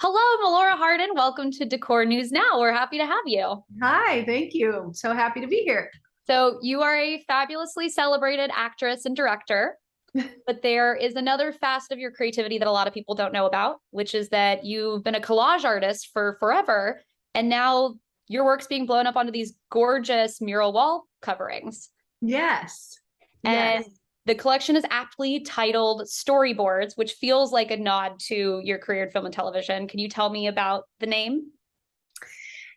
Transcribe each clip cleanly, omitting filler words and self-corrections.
Hello, Melora Hardin. Welcome to Decor News Now. We're happy to have you. Hi, thank you. I'm so happy to be here. So, you are a fabulously celebrated actress and director, but there is another facet of your creativity that a lot of people don't know about, which is that you've been a collage artist for forever, and now your work's being blown up onto these gorgeous mural wall coverings. Yes. And Yes. the collection is aptly titled Storyboards, which feels like a nod to your career in film and television. Can you tell me about the name?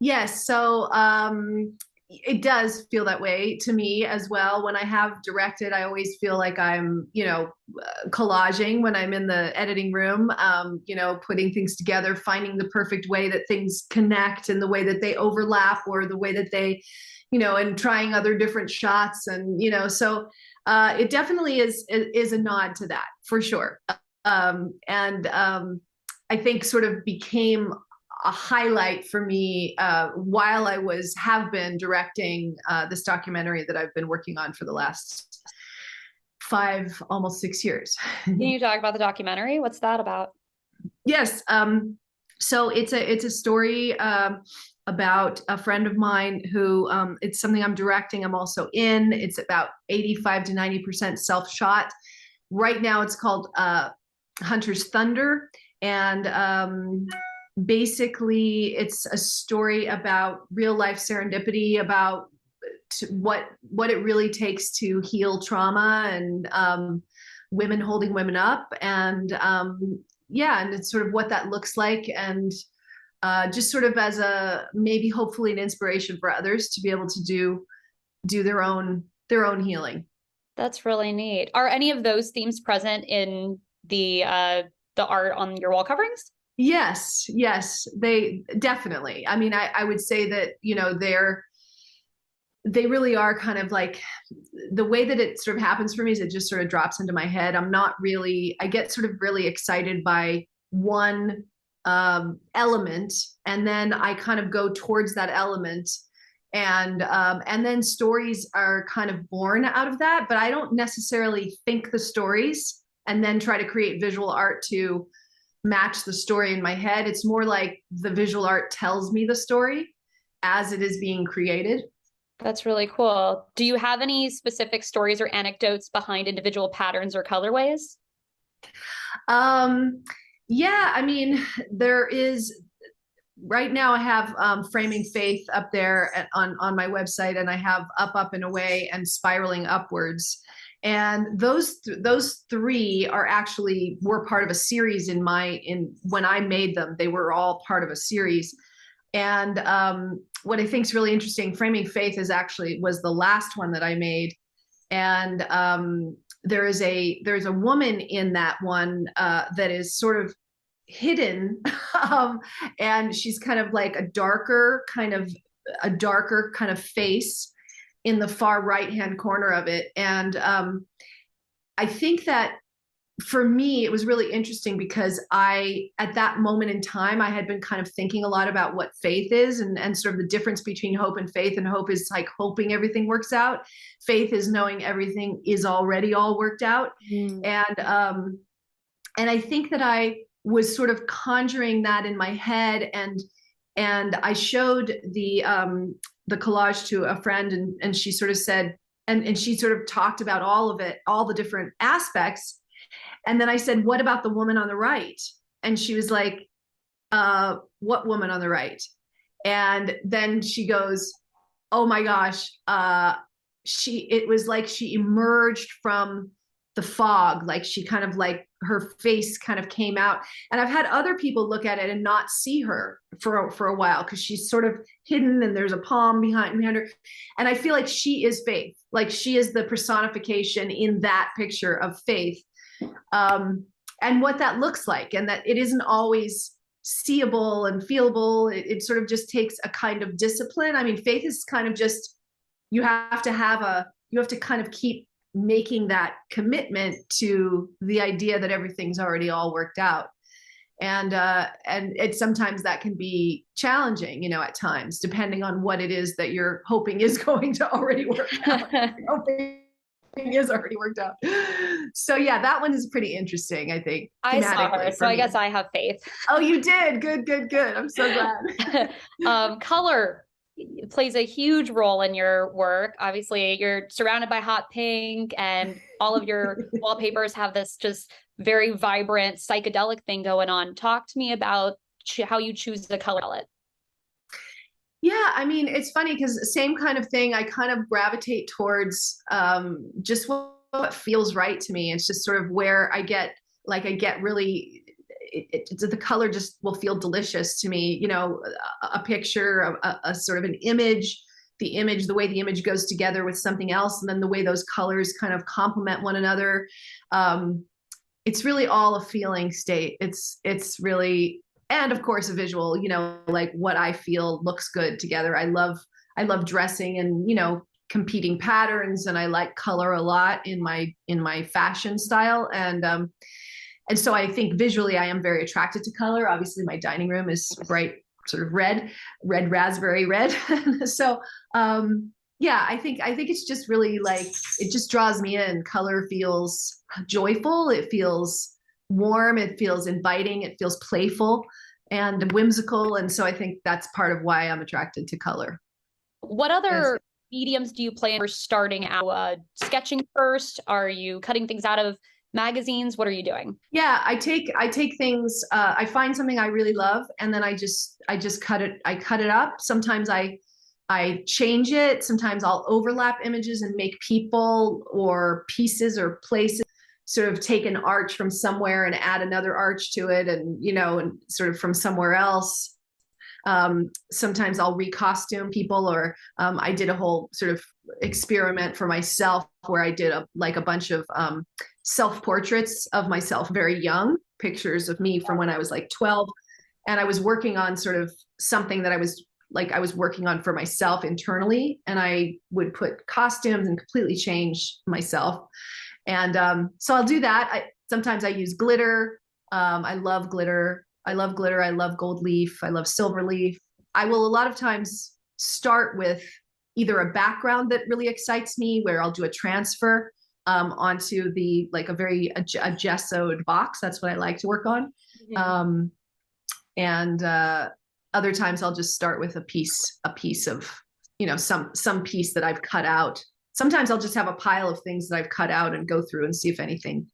Yes. It does feel that way to me as well. When I have directed, I always feel like I'm, collaging when I'm in the editing room, putting things together, finding the perfect way that things connect and the way that they overlap or the way that they, and trying other different shots. It definitely is a nod to that for sure. I think sort of became a highlight for me while have been directing this documentary that I've been working on for the last 5, almost 6 years. Can you talk about the documentary? What's that about? Yes. So it's a story about a friend of mine who it's something I'm directing. I'm also in. It's about 85 to 90% self-shot. Right now, it's called Hunter's Thunder, and basically it's a story about real life serendipity, about what it really takes to heal trauma, and women holding women up, and and it's sort of what that looks like, and just sort of as a maybe hopefully an inspiration for others to be able to do their own healing. That's really neat. Are any of those themes present in the art on your wall coverings? Yes, they definitely. I mean, I would say that, they really are kind of like the way that it sort of happens for me is it just sort of drops into my head. I get sort of really excited by one element, and then I kind of go towards that element, and then stories are kind of born out of that, but I don't necessarily think the stories and then try to create visual art to match the story in my head. It's more like the visual art tells me the story as it is being created. That's really cool. Do you have any specific stories or anecdotes behind individual patterns or colorways? Um, yeah, I mean, there is right now I have Framing Faith up there on my website, and I have Up and Away and Spiraling Upwards. And those three were part of a series when I made them. They were all part of a series. And what I think is really interesting, Framing Faith was the last one that I made. And there's a woman in that one that is sort of hidden, and she's kind of like a darker kind of face in the far right hand corner of it. And I think that for me, it was really interesting because at that moment in time, I had been kind of thinking a lot about what faith is, and sort of the difference between hope and faith. And hope is like hoping everything works out. Faith is knowing everything is already all worked out. Mm. And I think that I was sort of conjuring that in my head, and I showed the collage to a friend, and she sort of said, and she sort of talked about all of it, all the different aspects. And then I said, what about the woman on the right? And she was like, what woman on the right? And then she goes, oh my gosh, it was like she emerged from the fog, like she kind of like her face kind of came out. And I've had other people look at it and not see her for a while because she's sort of hidden, and there's a palm behind her. And I feel like she is faith, like she is the personification in that picture of faith, and what that looks like, and that it isn't always seeable and feelable. It sort of just takes a kind of discipline. I mean, faith is kind of just, you have to kind of keep making that commitment to the idea that everything's already all worked out. And it sometimes that can be challenging, at times, depending on what it is that you're hoping is going to already work out. is already worked out. So yeah, that one is pretty interesting, I think. I saw her, so I guess I have faith. Oh, you did? Good, good, good. I'm so glad. Color plays a huge role in your work. Obviously, you're surrounded by hot pink, and all of your wallpapers have this just very vibrant psychedelic thing going on. Talk to me about how you choose the color palette. Yeah, I mean, it's funny because same kind of thing. I kind of gravitate towards just what feels right to me. It's just sort of where I get really, the color just will feel delicious to me. You know, a picture, a sort of an image, the way the image goes together with something else, and then the way those colors kind of complement one another. It's really all a feeling state. It's really, and of course a visual, you know, like what I feel looks good together. I love dressing and, you know, competing patterns, and I like color a lot in my fashion style. And so I think visually I am very attracted to color. Obviously my dining room is bright, sort of red raspberry red. So yeah, I think it's just really like, it just draws me in. Color feels joyful. It feels warm. It feels inviting. It feels playful and whimsical. And so I think that's part of why I'm attracted to color. What other mediums do you play in for starting out? Sketching first? Are you cutting things out of magazines? What are you doing? Yeah, I take things, I find something I really love, and then I just cut it up. Sometimes I change it. Sometimes I'll overlap images and make people or pieces or places, sort of take an arch from somewhere and add another arch to it, and, you know, and sort of from somewhere else. Sometimes I'll recostume people, or I did a whole sort of experiment for myself where I did a bunch of self-portraits of myself very young, pictures of me from when I was like 12. And I was working on sort of something that I was working on for myself internally, and I would put costumes and completely change myself. And so I'll do that. Sometimes I use glitter. I love glitter. I love gold leaf. I love silver leaf. I will a lot of times start with either a background that really excites me, where I'll do a transfer onto a gessoed box. That's what I like to work on. Mm-hmm. And other times I'll just start with a piece of, you know, some piece that I've cut out. Sometimes I'll just have a pile of things that I've cut out and go through and see if anything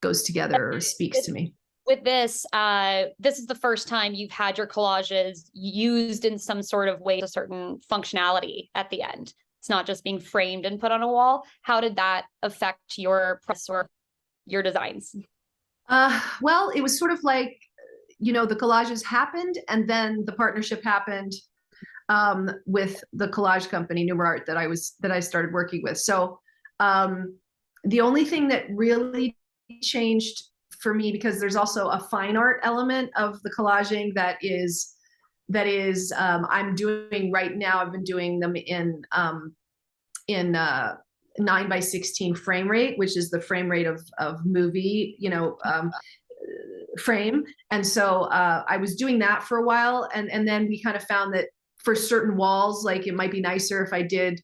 goes together or speaks to me. With this is the first time you've had your collages used in some sort of way, a certain functionality at the end. It's not just being framed and put on a wall. How did that affect your press or your designs? Well, it was sort of like, you know, the collages happened, and then the partnership happened with the collage company NumérArt that I started working with. So the only thing that really changed for me, because there's also a fine art element of the collaging that is I'm doing right now. I've been doing them in 9:16 frame rate, which is the frame rate of movie, you know, frame. And so I was doing that for a while, and then we kind of found that for certain walls, like, it might be nicer if I did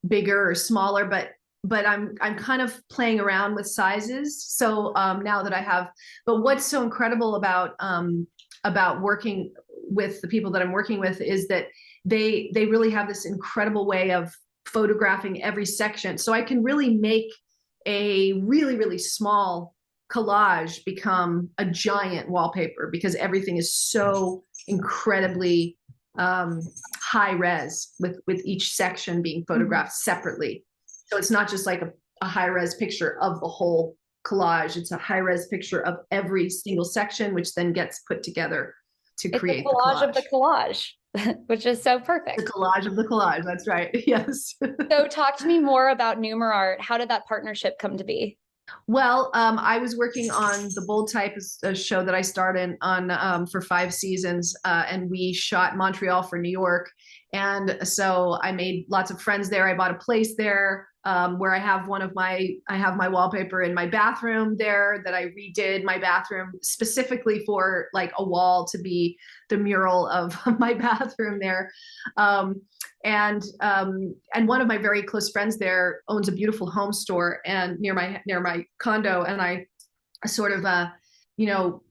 bigger or smaller, but I'm kind of playing around with sizes. So now that I have, but what's so incredible about working with the people that I'm working with is that they really have this incredible way of photographing every section. So I can really make a really, really small collage become a giant wallpaper, because everything is so incredibly high res, with each section being photographed separately. So it's not just like a high res picture of the whole collage. It's a high res picture of every single section, which then gets put together to create the collage of the collage, which is so perfect. The collage of the collage. That's right. Yes. So talk to me more about NumérArt. How did that partnership come to be? Well, I was working on The Bold Type, a show that I starred in on for 5 seasons, and we shot Montreal for New York. And so I made lots of friends there. I bought a place there, where I have my wallpaper in my bathroom there that I redid my bathroom specifically for like a wall to be the mural of my bathroom there. And one of my very close friends there owns a beautiful home store and near my condo. And I sort of,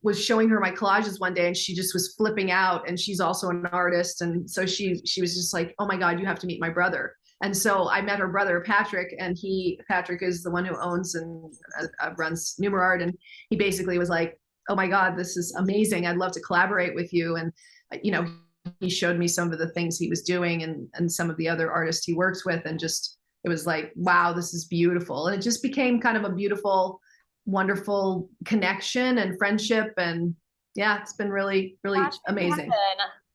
was showing her my collages one day, and she just was flipping out, and she's also an artist. And so she was just like, oh my God, you have to meet my brother. And so I met her brother, Patrick, and Patrick is the one who owns and runs NumérArt. And he basically was like, oh my God, this is amazing. I'd love to collaborate with you. And, he showed me some of the things he was doing and some of the other artists he works with. And just, it was like, wow, this is beautiful. And it just became kind of a beautiful, wonderful connection and friendship. And yeah, it's been really, really amazing.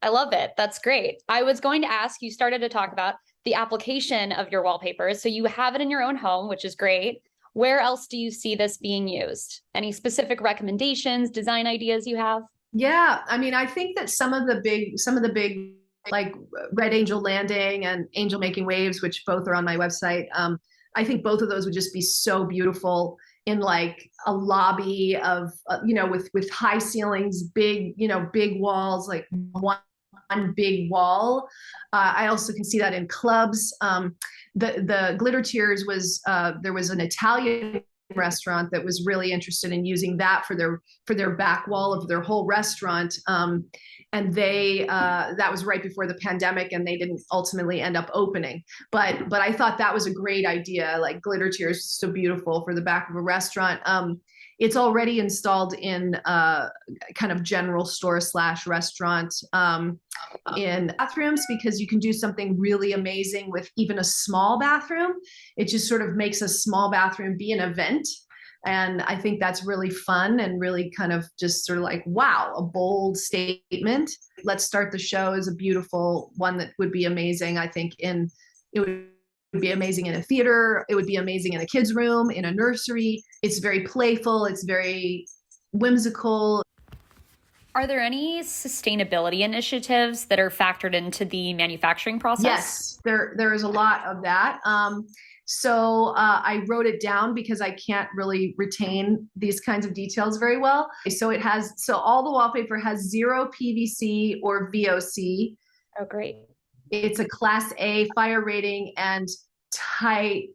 I love it. That's great. I was going to ask, you started to talk about the application of your wallpapers. So you have it in your own home, which is great. Where else do you see this being used? Any specific recommendations, design ideas you have? Yeah, I mean, I think that some of the big like Red Angel Landing and Angel Making Waves, which both are on my website, I think both of those would just be so beautiful in like a lobby of, with high ceilings, big walls, like one big wall. I also can see that in clubs. The Glitter Tears was, there was an Italian restaurant that was really interested in using that for their back wall of their whole restaurant. And they, that was right before the pandemic, and they didn't ultimately end up opening. But I thought that was a great idea. Like Glitter Tears is so beautiful for the back of a restaurant. It's already installed in kind of general store / restaurant in bathrooms, because you can do something really amazing with even a small bathroom. It just sort of makes a small bathroom be an event. And I think that's really fun and really kind of just sort of like, wow, a bold statement. Let's Start the Show is a beautiful one that would be amazing. I think it would be amazing in a theater. It would be amazing in a kid's room, in a nursery. It's very playful. It's very whimsical. Are there any sustainability initiatives that are factored into the manufacturing process? Yes, there is a lot of that. So I wrote it down because I can't really retain these kinds of details very well. So all the wallpaper has 0 PVC or VOC. Oh, great. It's a Class A fire rating and type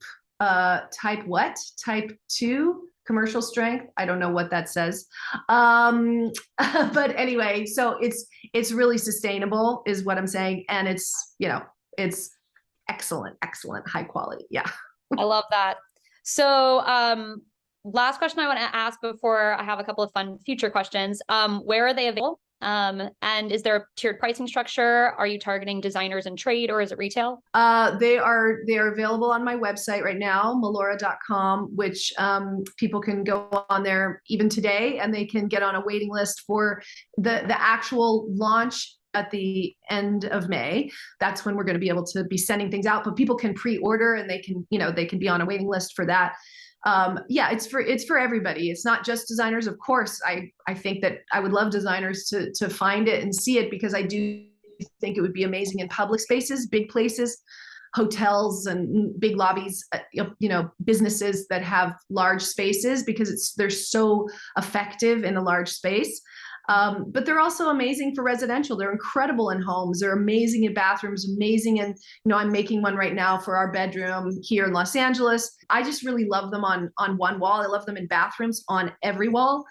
2 commercial strength. I don't know what that says. But anyway, so it's really sustainable is what I'm saying. And it's excellent, high quality. Yeah. I love that. So, last question I want to ask before I have a couple of fun future questions. Where are they available? And is there a tiered pricing structure? Are you targeting designers and trade, or is it retail? They are available on my website right now, melora.com, which people can go on there even today, and they can get on a waiting list for the actual launch at the end of May. That's when we're going to be able to be sending things out, but people can pre-order, and they can be on a waiting list for that. Yeah, it's for everybody. It's not just designers. Of course, I think that I would love designers to find it and see it, because I do think it would be amazing in public spaces, big places, hotels and big lobbies, businesses that have large spaces, because they're so effective in a large space. But they're also amazing for residential. They're incredible in homes. They're amazing in bathrooms, amazing in, I'm making one right now for our bedroom here in Los Angeles. I just really love them on one wall. I love them in bathrooms on every wall.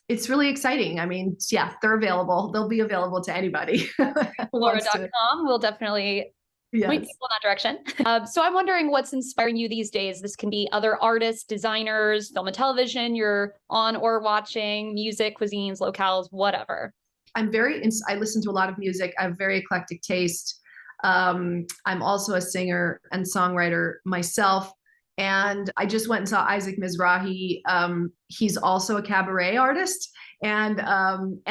It's really exciting. I mean, yeah, they're available. They'll be available to anybody. Melora.com will definitely point people in that direction. So I'm wondering what's inspiring you these days. This can be other artists, designers, film and television you're on or watching, music, cuisines, locales, whatever. I listen to a lot of music. I have very eclectic taste. I'm also a singer and songwriter myself. And I just went and saw Isaac Mizrahi. He's also a cabaret artist, and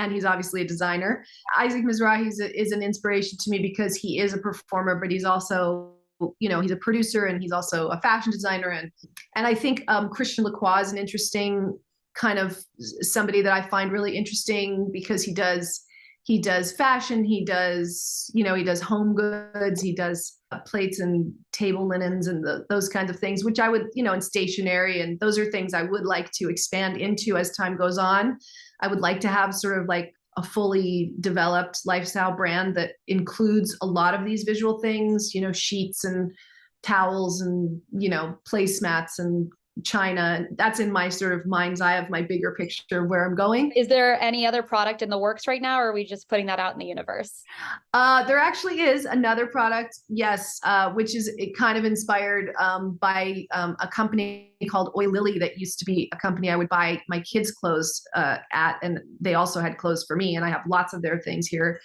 he's obviously a designer. Isaac Mizrahi is an inspiration to me because he is a performer, but he's also, he's a producer, and he's also a fashion designer. And I think Christian Lacroix is an interesting kind of somebody that I find really interesting, because he does fashion, he does, you know, he does home goods, he does plates and table linens and those kinds of things, which I would, you know, and stationery. And those are things I would like to expand into as time goes on. I would like to have sort of like a fully developed lifestyle brand that includes a lot of these visual things, you know, sheets and towels and, you know, placemats and china. That's in my sort of mind's eye of my bigger picture of where I'm going. Is there any other product in the works right now, or are we just putting that out in the universe? There actually is another product, yes, which is kind of inspired by a company called Oi Lily that used to be a company I would buy my kids' clothes at, and they also had clothes for me, and I have lots of their things here.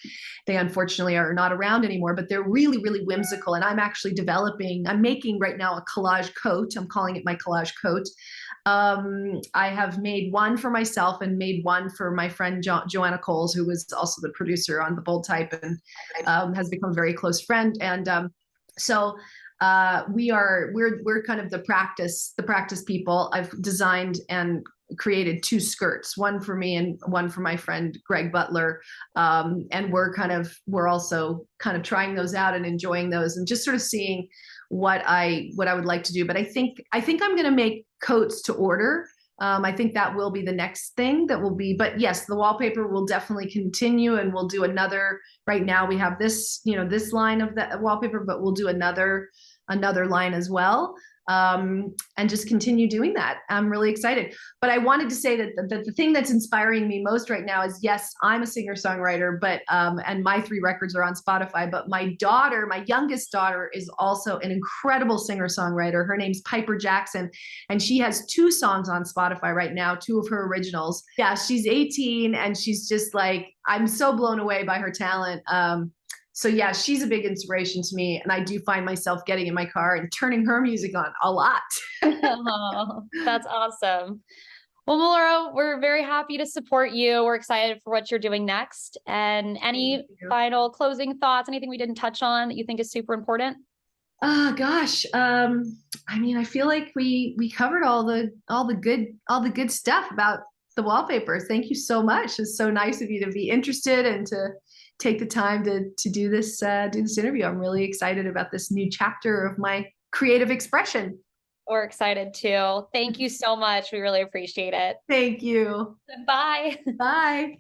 They unfortunately are not around anymore, but they're really, really whimsical, and I'm actually I'm making right now a collage coat. I'm calling it my collage coat. I have made one for myself and made one for my friend Joanna Coles, who was also the producer on The Bold Type and has become a very close friend. And so we're kind of the practice people. I've designed and created 2 skirts, one for me and one for my friend Greg Butler. And we're also kind of trying those out and enjoying those and just sort of seeing what I would like to do. But I think I'm going to make coats to order. I think that will be the next thing that will be, but yes, the wallpaper will definitely continue, and we'll do another. Right now we have this, you know, this line of the wallpaper, but we'll do another line as well. And just continue doing that. I'm really excited. But I wanted to say that the thing that's inspiring me most right now is, yes, I'm a singer-songwriter, but and my 3 records are on Spotify, but my youngest daughter is also an incredible singer-songwriter. Her name's Piper Jackson, and she has 2 songs on Spotify right now, 2 of her originals. Yeah, she's 18, and she's just like, I'm so blown away by her talent. So yeah, she's a big inspiration to me, and I do find myself getting in my car and turning her music on a lot. Oh, that's awesome. Well, Melora, we're very happy to support you. We're excited for what you're doing next. And any final closing thoughts, anything we didn't touch on that you think is super important? Gosh, I mean, I feel like we covered all the good stuff about the wallpaper. Thank you so much. It's so nice of you to be interested and to take the time to do this interview. I'm really excited about this new chapter of my creative expression. We're excited too. Thank you so much. We really appreciate it. Thank you. Bye. Bye.